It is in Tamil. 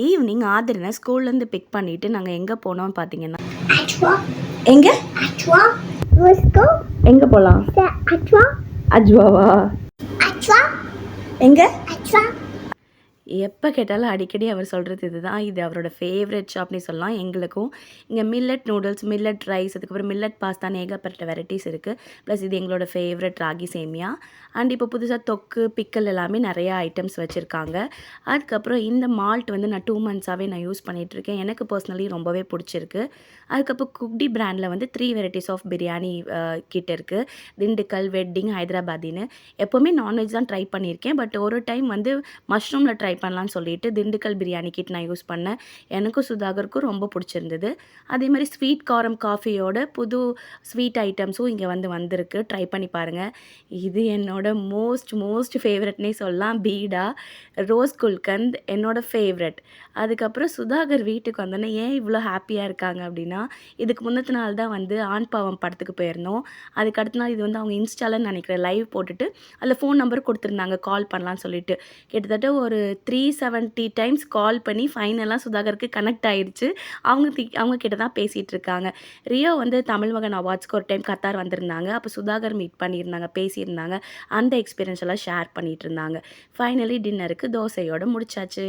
ஈவினிங் ஆதிரனை ஸ்கூல்லேருந்து பிக் பண்ணிவிட்டு நாங்கள் எங்கே போனோம்னு பார்த்தீங்கன்னா எங்கே எங்கே போகலாம்? அஜ்வாவா? எங்கே? எப்போ கேட்டாலும் அடிக்கடி அவர் சொல்கிறது இதுதான். இது அவரோட ஃபேவரட் ஷாப்னே சொல்லலாம். எங்களுக்கும் இங்கே மில்லட் நூடுல்ஸ், மில்லட் ரைஸ், அதுக்கப்புறம் மில்லட் பாஸ்தான்னு ஏகப்பட்ட வெரைட்டிஸ் இருக்குது. ப்ளஸ் இது எங்களோட ஃபேவரட் ராகி சேமியா. அண்ட் இப்போ புதுசாக தொக்கு, பிக்கல் எல்லாமே நிறையா ஐட்டம்ஸ் வச்சுருக்காங்க. அதுக்கப்புறம் இந்த மால்ட் வந்து நான் 2 மந்த்ஸாகவே நான் யூஸ் பண்ணிகிட்ருக்கேன். எனக்கு பர்சனலி ரொம்பவே பிடிச்சிருக்கு. அதுக்கப்புறம் குக்டி பிராண்டில் வந்து 3 வெரைட்டிஸ் ஆஃப் பிரியாணி கிட் இருக்குது. திண்டுக்கல், வெட்டிங், ஹைதராபாதின்னு. எப்போவுமே நான்வெஜ் தான் ட்ரை பண்ணியிருக்கேன். பட் ஒரு டைம் வந்து மஷ்ரூமில் ட்ரை பண்ணலான்னு சொல்லிட்டு திண்டுக்கல் பிரியாணி கிட் நான் யூஸ் பண்ணேன். எனக்கும் சுதாகருக்கும் ரொம்ப பிடிச்சிருந்தது. அதே மாதிரி ஸ்வீட் காரம் காஃபியோட புது ஸ்வீட் ஐட்டம்ஸும் இங்கே வந்திருக்கு. ட்ரை பண்ணி பாருங்கள். இது என்னோட மோஸ்ட் ஃபேவரட்னே சொல்லலாம். பீடா, ரோஸ் குல்கந்த் என்னோட ஃபேவரட். அதுக்கப்புறம் சுதாகர் வீட்டுக்கு வந்தோன்னே ஏன் இவ்வளோ ஹாப்பியாக இருக்காங்க அப்படின்னா, இதுக்கு முன்னத்த நாள் தான் வந்து ஆண் பாவம் படத்துக்கு போயிருந்தோம். அதுக்கு அடுத்த நாள் இது வந்து அவங்க இன்ஸ்டாலன்னு நினைக்கிறேன் லைவ் போட்டுட்டு அதில் ஃபோன் நம்பர் கொடுத்துருந்தாங்க கால் பண்ணலான்னு சொல்லிட்டு. கிட்டத்தட்ட ஒரு 370 டைம்ஸ் கால் பண்ணி ஃபைனலாக சுதாகருக்கு கனெக்ட் ஆகிடுச்சு. அவங்க கிட்ட தான் பேசிகிட்டு இருக்காங்க. ரியோ வந்து தமிழ் மகன் அவார்ட்ஸ்க்கு ஒரு டைம் கத்தார் வந்திருந்தாங்க. அப்போ சுதாகர் மீட் பண்ணியிருந்தாங்க, பேசியிருந்தாங்க. அந்த எக்ஸ்பீரியன்ஸ் எல்லாம் ஷேர் பண்ணிகிட்டு இருந்தாங்க. ஃபைனலி டின்னருக்கு தோசையோடு முடிச்சாச்சு.